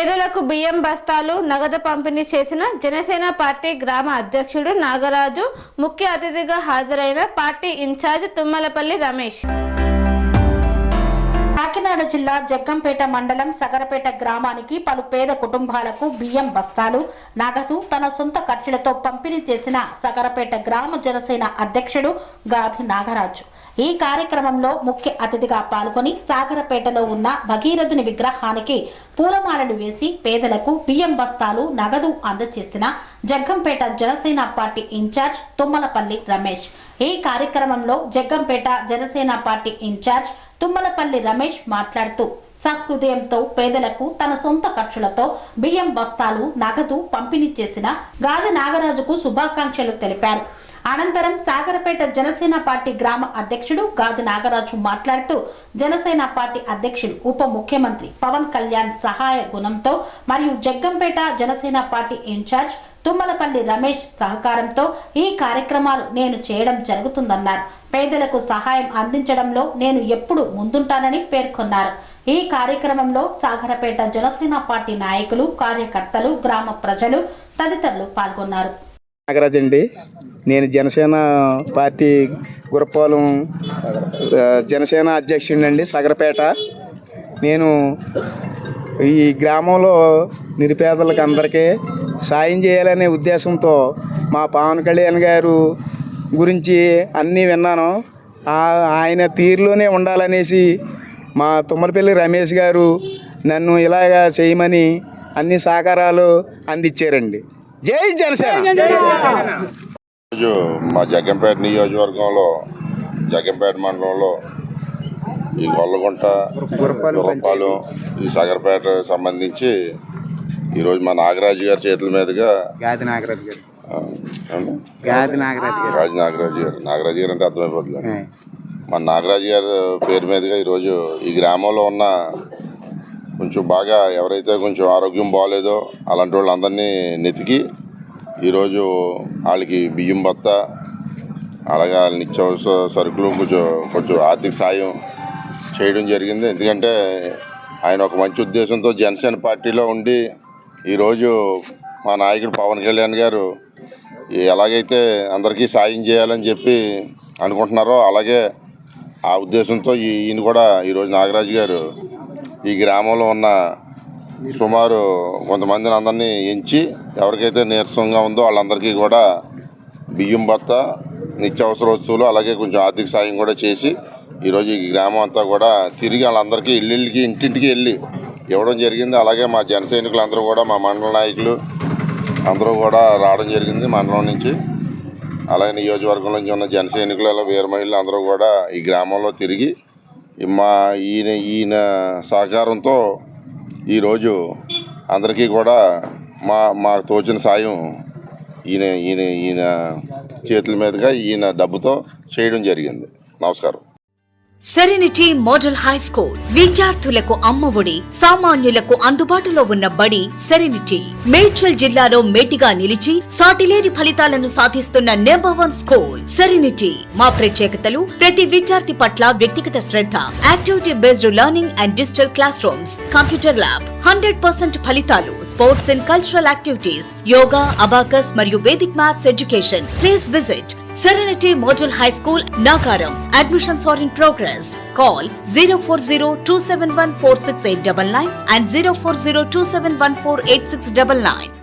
పేదలకు బియ్యం బస్తాలు నగదు పంపిణీ చేసిన జనసేన పార్టీ గ్రామ అధ్యక్షుడు నాగరాజు, ముఖ్య అతిథిగా హాజరైన పార్టీ ఇన్ఛార్జ్ తుమ్మలపల్లి రమేష్. కాకినాడ జిల్లా జగ్గంపేట మండలం సగరపేట గ్రామానికి పలు పేద కుటుంబాలకు బియ్యం బస్తాలు నగదు తన సొంత ఖర్చులతో పంపిణీ చేసిన సగరపేట గ్రామ జనసేన అధ్యక్షుడు గాది నాగరాజు. ఈ కార్యక్రమంలో ముఖ్య అతిథిగా పాల్గొని సాగరపేటలో ఉన్న భగీరథుని విగ్రహానికి పూలమాలలు వేసి పేదలకు బియ్యం బస్తాలు నగదు అందజేసిన జగ్గంపేట జనసేన పార్టీ ఇన్ఛార్జ్ తుమ్మలపల్లి రమేష్. ఈ కార్యక్రమంలో జగ్గంపేట జనసేన పార్టీ ఇన్ఛార్జ్ తుమ్మలపల్లి రమేష్ మాట్లాడుతూ సహృదయంతో పేదలకు తన సొంత ఖర్చులతో బియ్యం బస్తాలు నగదు పంపిణీ చేసిన గాది నాగరాజుకు శుభాకాంక్షలు తెలిపారు. అనంతరం సాగరపేట జనసేన పార్టీ గ్రామ అధ్యక్షుడు గాది నాగరాజు మాట్లాడుతూ జనసేన పార్టీ అధ్యక్షుడు ఉప ముఖ్యమంత్రి పవన్ కళ్యాణ్ సహాయ గుణంతో మరియు జగ్గంపేట జనసేన పార్టీ ఇన్ఛార్జ్ తుమ్మలపల్లి రమేష్ సహకారంతో ఈ కార్యక్రమాలు నేను చేయడం జరుగుతుందన్నారు. పేదలకు సహాయం అందించడంలో నేను ఎప్పుడు ముందుంటానని పేర్కొన్నారు. ఈ కార్యక్రమంలో సాగరపేట జనసేన పార్టీ నాయకులు, కార్యకర్తలు, గ్రామ ప్రజలు తదితరులు పాల్గొన్నారు. నాగరాజ్ అండి, నేను జనసేన పార్టీ గురపాలెం జనసేన అధ్యక్షుడినండి సగరపేట. నేను ఈ గ్రామంలో నిరుపేదలకు అందరికీ సాయం చేయాలనే ఉద్దేశంతో మా పవన్ కళ్యాణ్ గారు గురించి అన్నీ విన్నాను. ఆయన తీరులోనే ఉండాలనేసి మా తుమ్మలపల్లి రమేష్ గారు నన్ను ఇలాగా చేయమని అన్ని సహకారాలు అందించారండి. జై జనసేన. ఈరోజు మా జగ్గంపేట నియోజకవర్గంలో జగ్గంపేట మండలంలో ఈ గొల్లగుంట, గురపాలెం, ఈ సగరపేట సంబంధించి ఈరోజు మా నాగరాజు గారి చేతుల మీదుగా గాది నాగరాజు గారు నాగరాజు గారు అంటే అర్థమైపోతుంది. మన నాగరాజు గారి పేరు మీదుగా ఈరోజు ఈ గ్రామంలో ఉన్న కొంచెం బాగా ఎవరైతే కొంచెం ఆరోగ్యం బాగోలేదో అలాంటి వాళ్ళందరినీ నెతికి ఈరోజు వాళ్ళకి బియ్యం బత్త, అలాగే నిత్యావసర సరుకులు కొంచెం ఆర్థిక సాయం చేయడం జరిగింది. ఎందుకంటే ఆయన ఒక మంచి ఉద్దేశంతో జనసేన పార్టీలో ఉండి ఈరోజు మా నాయకుడు పవన్ కళ్యాణ్ గారు ఎలాగైతే అందరికీ సాయం చేయాలని చెప్పి అనుకుంటున్నారో అలాగే ఆ ఉద్దేశంతో ఈయన కూడా ఈరోజు నాగరాజు గారు ఈ గ్రామంలో ఉన్న సుమారు కొంతమందిని అందరినీ ఎంచి ఎవరికైతే నీరసంగా ఉందో వాళ్ళందరికీ కూడా బియ్యం బత్త, నిత్యావసర వస్తువులు, అలాగే కొంచెం ఆర్థిక సాయం కూడా చేసి ఈరోజు ఈ గ్రామం అంతా కూడా తిరిగి వాళ్ళందరికీ ఇంటింటికి వెళ్ళి ఇవ్వడం జరిగింది. అలాగే మా జన సైనికులందరూ కూడా మా మండల నాయకులు అందరూ కూడా రావడం జరిగింది మండలం నుంచి. అలాగే నియోజకవర్గం నుంచి ఉన్న జన సైనికులు, అలా వీర మహిళలు అందరూ కూడా ఈ గ్రామంలో తిరిగి ఈయన సహకారంతో ఈరోజు అందరికీ కూడా మాకు తోచిన సాయం ఈయన చేతుల మీదుగా ఈయన డబ్బుతో చేయడం జరిగింది. నమస్కారం. సెరెనిటీ మోడల్ హై స్కూల్ విద్యార్థులకు అమ్మఒడి, సామాన్యులకు అందుబాటులో ఉన్న బడి సెరెనిటీ. మేడ్చల్ జిల్లాలో మేటిగా నిలిచి సాటిలేని ఫలితాలను సాధిస్తున్న నంబర్ 1 స్కూల్ సెరెనిటీ. మా ప్రత్యేకతలు ప్రతి విద్యార్థి పట్ల వ్యక్తిగత శ్రద్ధ, activity based learning and digital class rooms, computer lab, 100% ఫలితాలు, sports and cultural activities, yoga, abacus మరియు Vedic maths education. Please visit Serenity Model High School, Nagaram. Admissions are in progress. Call 040-271-46899 and 040-271-48699.